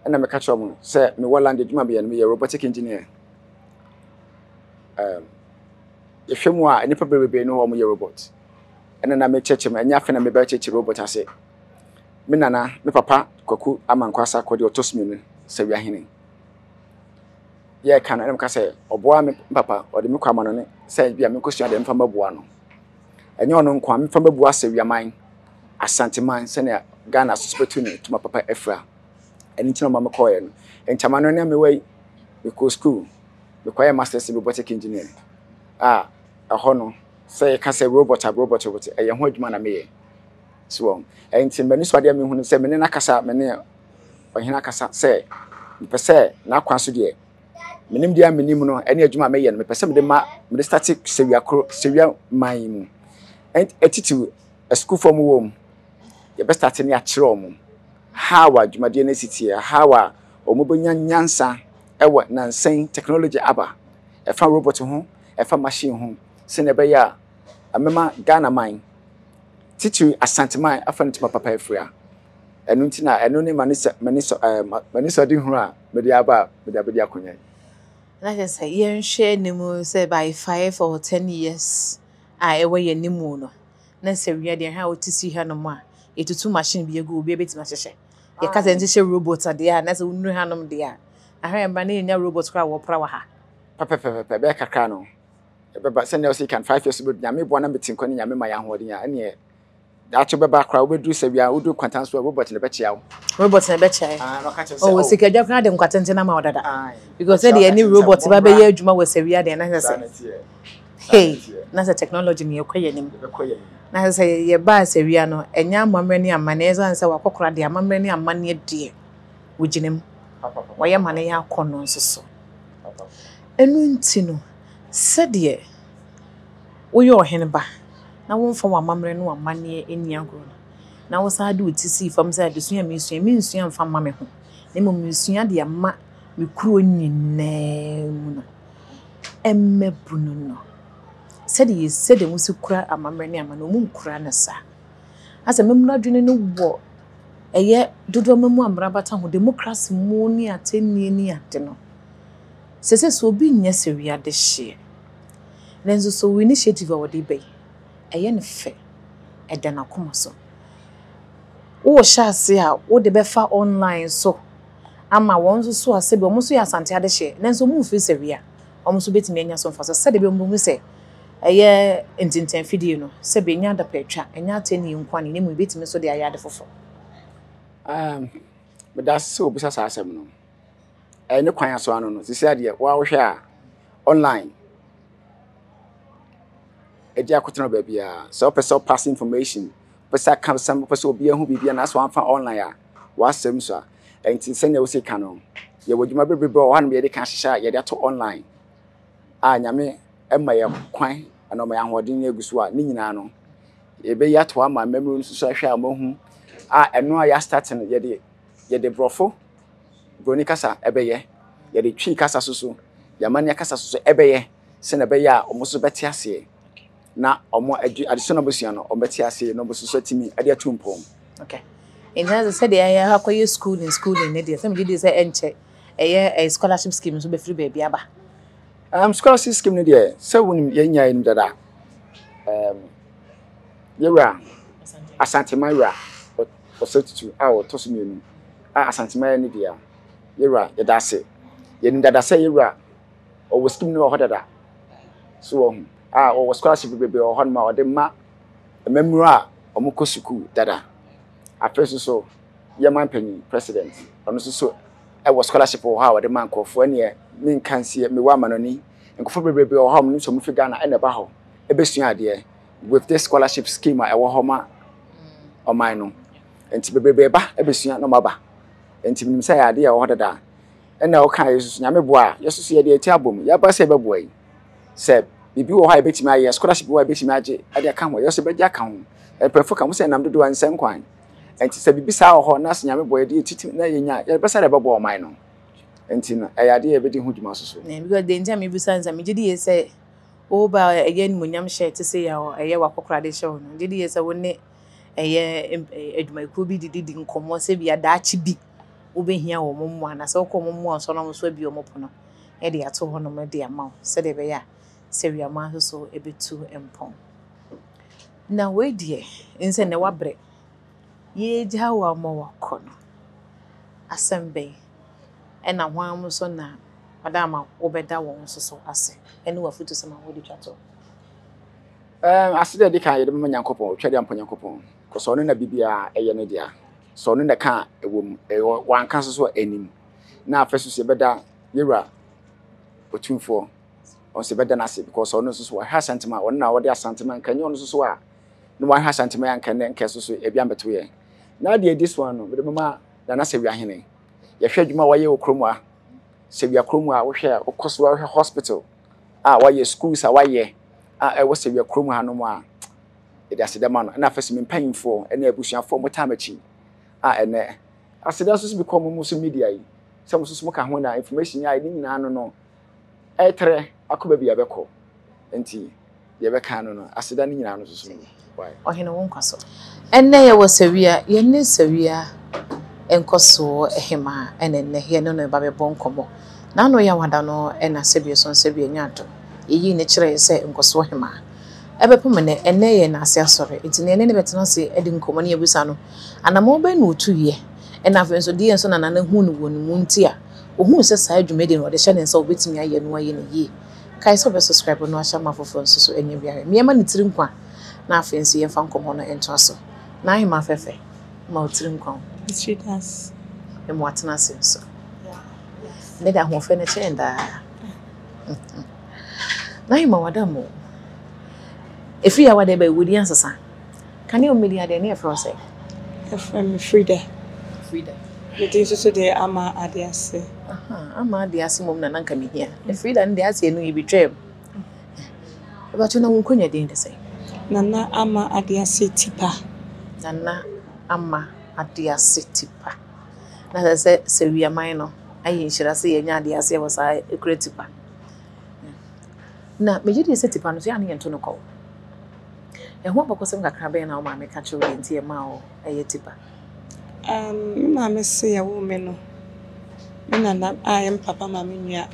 ena me ka chom say me wo land adwuma be ye me ye robotic engineer yefemu a nipa bebebe no wo ye robot ena na me cheche me anya fe na me ba cheche robot ase me nana me papa kwaku amankwasa kodi otosmi ne Sawuahene ye kan na me ka se oboa me papa odi me kwa mano ne se bia me kosua de mfa maboa no enye ono nkwa me mfa maboa Sawuaman asanteman se na Ghana suspectu ne tuma papa efra eni ntino ma me koye no enchama no ne me wei me ko school me koye masters in robotic engineering ho no say ka say robot eye ho adwuma na meye so enti mani so ade me hu say me ne nakasa me ne ohina akasa say me pese na kwaso de menim dia menim no ene adwuma meye no me pese me de ma me static Sawua man mu etitu a school form wo ye be start ne a kire omo how adwuma de na sitie how omobonya nyansa ewo nansen technology aba e fa robot ho e fa machine ho se ne be ya amema Ghana man titu asanteman afantima papa efria enu ntina enu ne maniso di hu a me de aba me de abedi akonya na je say yen share nimu say by 5 or 10 years ewe ye nimu no na Sawua de ha otisi ha no ma etutu machine bi egu obi ebetima hyehe ye ka se nti robot ade a na se unru ha nom de a ahwe mba na nya robot kra wo pra wa ha pepe be kakra no beba se na o can 5 years ago nyame bo na metin kwani nyame ma ya hoden a ene dacho beba kra obedu Sawua odu kwantanso robot ne be chia wo no ka che se o sika dwa kra de nkwatente na ma odada because say the any robot ba be ya adwuma wo Sawua de na se hey na se technology ne ekoye nim na se ye ba Sawua no enya amamre ne amane so anse wakokora de amamre ne amane de woginem waye mane ya akɔno nso so enu ntino sɛdeɛ woyɛ ɔhene ba na wonfa wa mamre no amane eni agro na wo saa de otisi fam sɛ de sua me mfa mame ho na mo mesua de ama me kuro nyinaa mu no emmebunu no sɛde musi kura amamre ne amane mu nkura na sa asa memnu adwene no wo eye dodo memu amra bata ho democracy mu ni atenni ni ade no sese so obi nya seria de hye lenzo so initiative awodi bay eye ne fe eda na koma so wo sha ase a wo de befa online so ama won so ase be omo so ya asante ade hye lenzo mu fi seria omo so betimi anya so mfaso sede be mu se eye entinten fidie no se be nya da petwa enya atenni nkwane ne mu betimi so de ayade fofo but that's so bisa sa asem no ne kwan aso ano no sisi ade wa wo hwe a online edi akotena ba bia so person pass information person come some person obi ahu bibia na so amfa online a wa asem so a enti senya wo se ka no ye wodwuma bebrebe o han be de ka hyehyɛ ye de to online a nyame ema ye kwan ana ma yahoden eguso a ni nyina no ye be ya to ama memory so hwe a mahu eno a ya starting ye de brofo broni kasa ebeye ye de twi kasa so ya mania kasa so ebeye se na be ya omo so beti ase na omo additional bosua no obeti ase no boso timi ade atumpom. Okay, in has said ya hakoye school ne dey some dey say enche a scholarship scheme so be free baby aba scholarship scheme ne dey say wonim ye nya enu dada yewra asante mayra osotutu a otoso mienu asante mayra ne dia yewra yedase yenu dada say yewra o scheme no ho dada so o scholarship bebe o hon ma o de ma memru a o mo kosuku dada afeso so ye man panyin president ono so e wo scholarship o ha o de man kofo ne me nkansie me wa manoni nkofo bebe o ha mo so mo fi Ghana e na ba ho e besua ade with this scholarship scheme e wo ho ma o man no enti bebe ba e besua no maba enti nim say ade ya o dada e na o kan yesu nyame boa yesu ye de ati abom ya ba se be boa yi se bibi wo ha e betimi aye scholarship wo e betimi age ade aka ho yesu be ja ka ho e prefo ka mo se nam dodo ansan kwan enti se bibi sa ho na se nyame boa de titi na yenya ye be sa de be boa o man no enti na e ade ye be di hu dwuma so because the ntia me bi sanza me gidi ye say o ba again munyam share to say ya eye wakokra de show no gidi ye say woni eye adwumaku bi didi nkomo se bia da achi bi obehia wo mommo ana se ko mommo so no so bi o mopo no e de ato ho no me de ama se de be ya se wi ama so ebetu empon na we die nse ne wabre ye ja wa mo wakono asembe e na hwan so na madama obeda won so ase ene wa futu sama wo di twato aside de kan ye de manyankopon twade amponyankopon ko so no na bibia eye ne dia so no na ka ewom wanka so anim na afeso se beda yewra Otumfuo on se beda na se because ono so wa ha santima won na wo de asantema kan ono so a no wa ha santima yankan ne nkeso so ebia beto ye na de this one no de mama na na Sawuahene ye hwe adwuma wa ye okromu a Sawua kromu a wo hwe a okoso wa hwe hospital wa ye schools a wa ye e wo Sawua kromu ha no mu a e de asedema no na afese me mpanyimfo e na abusuafo mo tamachi ene aseda so become mo so media yi some so ka ho na information ya ni nyina no etre akoba bia beko enti ye beka no aseda ni nyina no so why ohene won kwaso enne ye wo Sawua ye ne Sawua Nkosuo Hemaa enne ye no ba be bon komo na no ya wada no na sebie so sebie nyato yi ne kire se Nkosuo Hemaa ebepom ne enne ye na ase asore enti ne ne betena se edi nkomo ne yebusa no anamo be no otu ye na afenso die nso na na hu no wonu munti a ohun se sa adwumede no de hye ne nsa obetimi aye no aye ne yi kai so be subscribe no ahya mafofo nso so enya biare miema ne tiri nkwa na afenso ye fa nkomo no ento aso na Hemaa fefe ma otiri nkwa Streeters e mo atena se nso ne da ho fe ne chenda na Hemaa wadamo if you are whatever would answer, can you media the near for say? from Frida. Frida. Meeting so de ama adiase. Ama adiase mom na nanka me hia. E Frida ndi ase no ibi twem. But you know unkonya dey say. Nana ama adiase tipa. Nana ama adiase tipa. Na say Sawua man no ayi nhyira say yenya adiase wo sa ekura tipa. Na meje dey say tipa no so ya ne yento no ko. E ho bokosem kakra be na o ma me ka chiro nti e ma o eye tipa. Ma me say ya wo me no. Me nana am papa ma me nua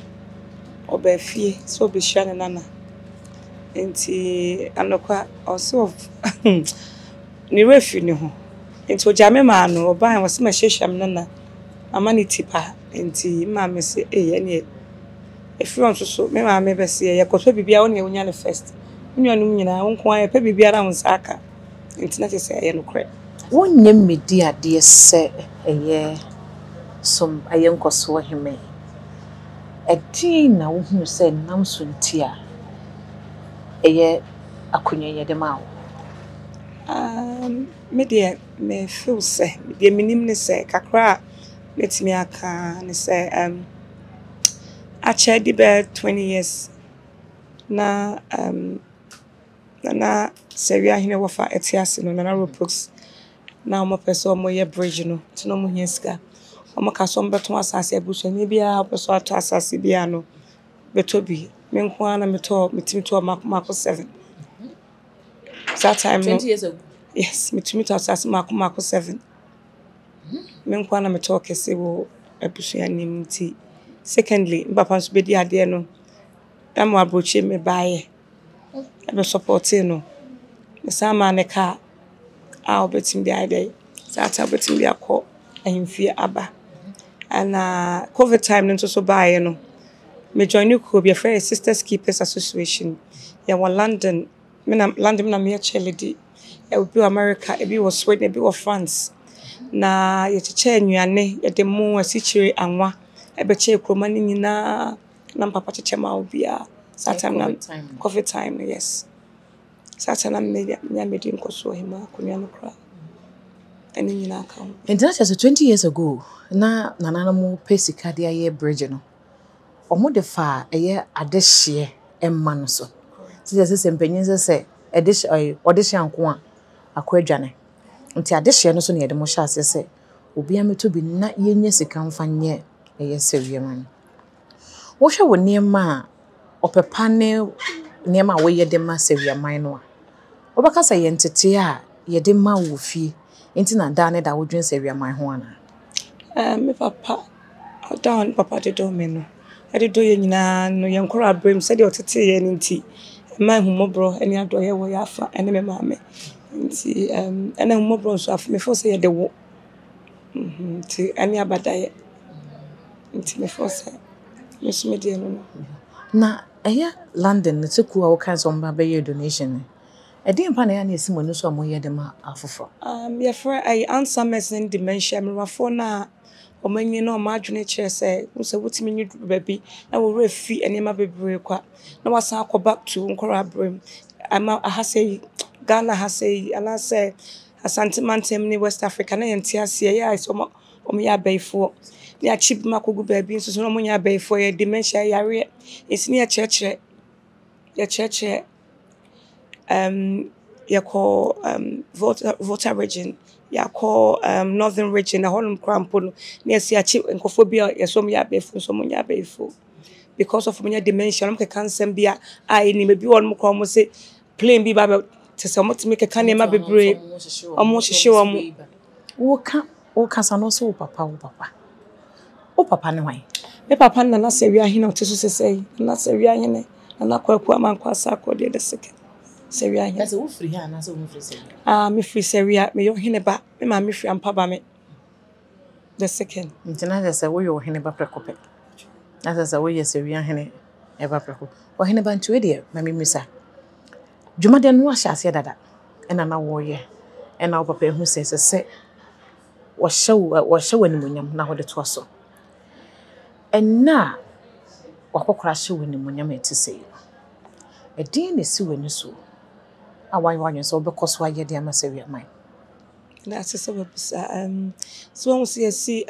obafie so be hia ne nana. Enti anokwa also ni refi ni ho. Enti ojame ma no oban wo se ma hyehyam nana. Mama ni tipa enti ma me say ne if you want so me ma me be say ye koto bibia wo ne wonya ne first. Nnuanum nyina wo nko aye pa bibia ra wo saka. Enti na say ye no kre. Wonyem medi ade se eye som aye Nkosuo Hemaa. Edin na wo hu se nam so ntia eye akonya ye de ma wo. Me de me feel say de minim ne say kakra metimi aka ne say ache di be 20 years na na Sawuahene wofa etiase no na ropos na omo pese omo ye bridge no ti no mo hiaska omo ka so mbeto asase abusuani bia opeso ato asase bia no beto bi me nko ana metimi to mako 7 that time 20 years ago. Yes, metimi to asase mako 7 me nko ana meto kese wo abusuani nti. Secondly papa so be di ade no am abrochi me baaye ebe supporting no the sama ne ka obetim di ade sata obetim di akọ ahemfie aba ana COVID time nso so baaye no me join ku be friend Sisters Keepers Association ya wa London me na London na me cheledi e bi America e bi wo Sweden e bi wo France na ye cheche nnuane ye de mo asichire anwa ebe che kroma ni nyina na papa cheche ma obia sata na COVID time yes sata na me medi Nkosuo Hemaa kunya no kra ani nyina aka ho. International 20 years ago na nana mo pesika de aye bridge no omo de fa eye adehye emma no so ti se mpanyin se odehye anko a akwadwane nti adehye no so ne de mo hya ase se obi ameto bi na yenye sika mfa nye eye Sawua man wo hwe wo niema opepa ne niema wo ye de ma Sawua man no a obaka sa ye ntete a ye de ma wo fie nti na da ne da wo dwen Sawua man ho ana Me papa down papa de do me no e de do ye nyina no ye nkora brem se de otete ye nti ma humobro eni ado ye wo ya fa ene me maame nti ene humobro so af me fo se ye de wo nti ani abadaye nti me fo se me sume de no na eye London ne teku a wo kan so mba be ye donation e din pa na ya na esimo no so mo ye de ma afofo ye for I answer medicine dementia me wafo na omanyi na omadwene kire se wo wutimi nyi baby na wo refi enema bebre kwa na wasan akọ back to nkora brem ama ahase Ghana hase ala se asante mantem ni West Africa na yenti ase ya iso omo ya baifo ni achib makogu baby nso no omo ya baifo ye dementia yare esini ya chekire yako Volta region yako northern region na holum krampo no na si achi nkofobia yesom ya befo so munya befo because of munya dementia no ke cancer bia ai ni mebi won mo kro mo se plane bi ba te se mo timi ke kan ma bebre omo hyehye omo wo ka sa no so papa ne wan me papa na Sawuahene oteso sesei na Sawuahene na kwaku amankwasa akode de seke Sawuahene ase wo free ha na se wo free Sawua me free Sawua me yo hene ba me ma me free ampa ba me the second ntina se wo yo hene ba prekope na se wo ye Sawuahene e ba preko wo hene ba ntuwe de ma me misa dwumade no ahya ase dada ena na wo ye ena wo papa hu se wo hyew animunyam na ho de to so enna wakokora hyew animunyam etise edin ne si wani so awan so be koso aye de ama Sawua man That's a so when we see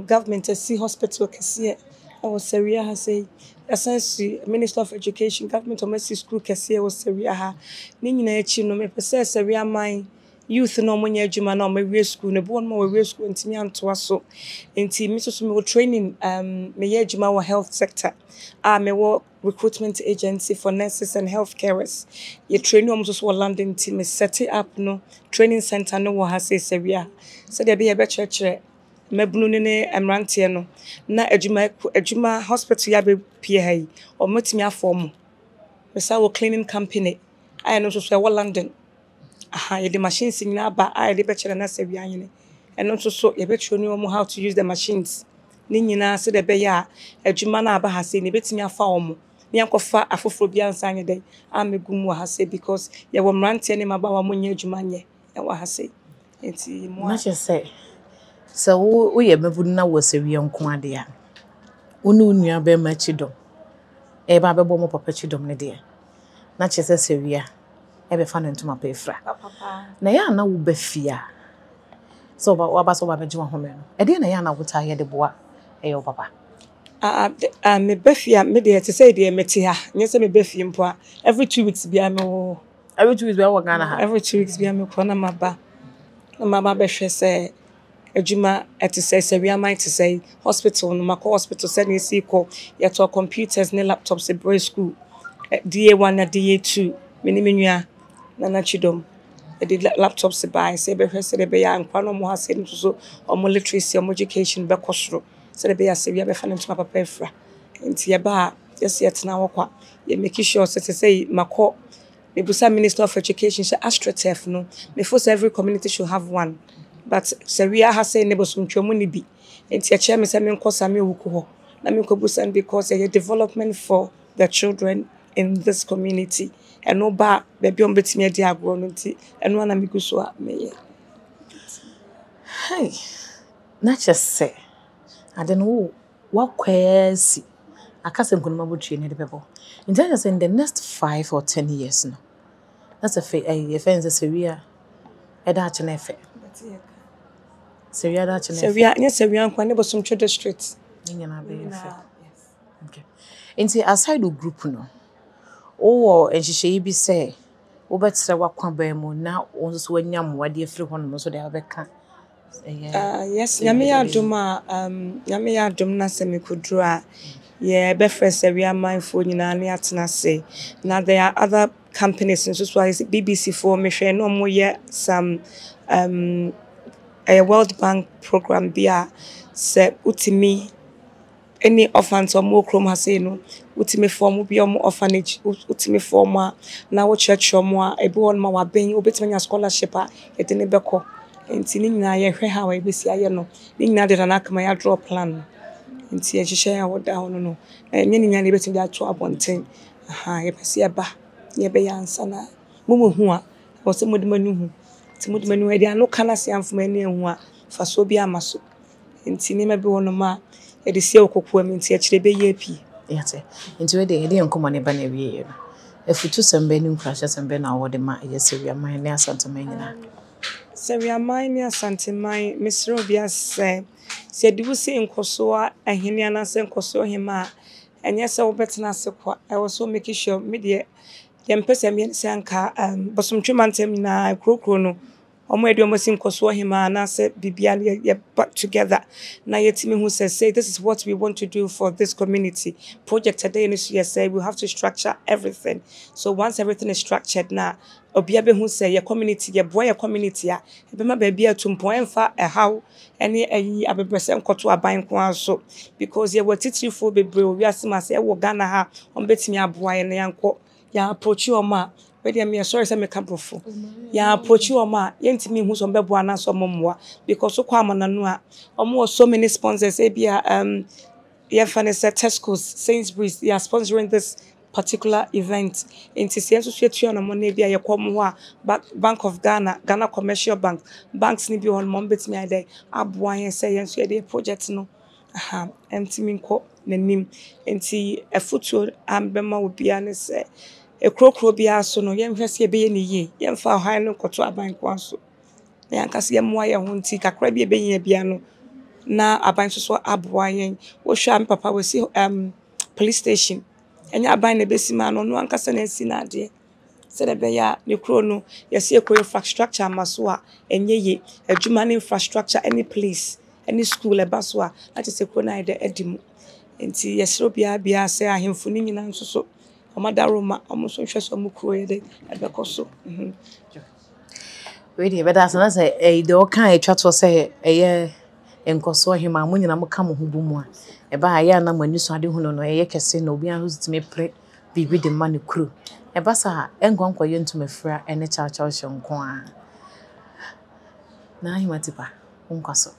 government see hospital kese or Seria has say essentially Minister of Education government or mercy school kese or Seria ha ni nyina echi no me pese Seria man youth no mo nya adwuma na mo we school ne bo no mo we school ntimi anto aso enti me so me training me ye adwuma wo health sector me wo recruitment agency for nurses and health carers ye training om so London team set up no training center no wo ha say Seria so there be a be church mebunu ne emrante no na adwuma hospital ya be pie ha yi o matimi afom me sa wo cleaning company I no so wo London ye the machines nyina ba I dey be chere na Sawua hene eno so ye be training omo how to use the machines ni nyina se de be ya adwuma na aba ha se ne betimi afa omo ne yankofa afoforo bia nsa anye dey amegum wa ha se because ye wo mrante ne maba wa monye adwuma nye e wa ha se enti mo na say so wo ye mebunu na wo Sawua nko ade ya wonu nua be ma Kyidomhene e ba be bo mo papa Kyidomhene de na chese Sawua ebe fa no ntoma pa efra na ya na wo bafia so wa ba so ba beji wa home no e de na ya na wo ta ye de boa e yo papa me bafia me de te say de meti ha nye se me bafia mpo every 2 weeks bia me wo every 2 weeks bia wo Ghana ha every 2 weeks bia me ko na maba be hwe se adwuma eti say Sawua man to say hospital no mako hospital say ne si ko ye to computers ne laptops e boy school DA1 na DA2 menua na Kyidomhene the laptops buy say be hwese de be ya nkwa no mo ha say so omo literacy omo education be kosoro say de be ya Sawua be fa no papa efra enti ye ba yes yet na wokwa ye make sure say mako me busa Minister of Education say AstroTurf no before every community should have one but Sawua has say nebosum twomo ni bi enti ye chair me say me nkosa me wuku ho na me kobusan because a development for the children in this community and no ba baby on betimi ade agro no nti eno na me guso a meye hey na chese ade no wa kwesi akase nkunuma botwe ne de bebo in the next 5 or 10 years no that's a fence Sawua eda ach na efe Sawua da ach na efe Sawua nkwa ne bosum twa district nyina be efe okay enti aside the group no o enhihye bi say wo betre wakwa ba mu na won so wanyam wade afiri ho no so de abeka yes nyame ya dum na se me kudru a ye be fresh Sawua mindful nyina ne atena se na there are other companies so as BBC for me hwe no mo ye some a World Bank program bia se utimi any orphans or more chrome has say no utime form bi omo orphanage utime form a na wo church omo a ebi won ma wa ben obetime scholarship a yede ne beko enti ni nyina ye hwe ha wa ebesi aye no ni nyina de na akama ya draw plan enti ye hye ya wo da hono no enye ni nyina ne betime ato abonten ye pese ye ba ye be yansa na mumu hu a wo se modimanu hu ti modimanu e dia no kana se amfuma ni hu a fa so bi amaso enti ni ma bi wono ma e de sie okokua mi nti akire be ye pi yate nti we de nkomo ne ba na wie no efutu sembe ni nkrasha sembe na wo de ma ye Sawua man ne asantema nyina Sawua man ne asantema misro bia se dibu se Nkosuo ahene ana se Nkosuo Hemaa enye se wo betena se kwa I was so make sure me de yempese me se anka bosomtwemantem na krokro no omo edi omo sin Nkosuo Hemaa na se bibia ye back together na yetimi hu say this is what we want to do for this community project today in this year say we have to structure everything so once everything is structured na obia be hu say your community your boy community a be ma ba bia tumpo emfa how any ayi abebrese nkoto aban ko anso because ye watitrifo bebre owi asema say e wo Ghana ha on betimi aboa ye na yanko ya approach oma we me sorry say me kabrofo ya approach oma yentimi hu so mbebo ana so mommoa because kwa amananu a omo so many sponsors e bia ye fanese Tesco's Sainsbury's they are sponsoring this particular event in TCN so na money bia ye kom ho a Bank of Ghana Commercial Bank banks ni bi on mo betimi ade aboa yen say yen so ye project no entimi nko nanim enti afutuo ambema obia ne say e krokro bia so no yem hwese be ye ne ye yem fa han no koto aban kwa so na yankase ye moa ye ho nti kakra bi ebenyia bia no na aban so aboa yen wo hwa me papa we si police station enya aban na besima no no ankasa na si na ade se de be ya ne kro no ye se ekro infrastructure maso a enye ye adwuma ne infrastructure any place any school eba so a na te se kro na ide edimu nti ye sero bia se ahemfo ni nyina nso so omadaroma omuso hwe so mu kro ye de ebekoso we dey better na say de o kan etwa to say eye Nkosuo Hemaa mo nyina mo ka mo ho bu mu a eba ya na mani so ade hu no eye kese na obi an so me pre bibi de ma ne kro eba sa enkonkwa ye ntuma fra ene cha nko a na Hemaa tipa Nkosuo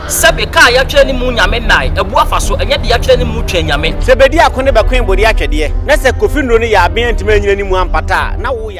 Sabe ka ya twa ni mu nyame nai ebu afa so enye de ya twa ni mu twa nyame sebedi akone be kwen bodi atwede na se kofi nro ni ya aben ntime nyina ni mu ampata na wo ya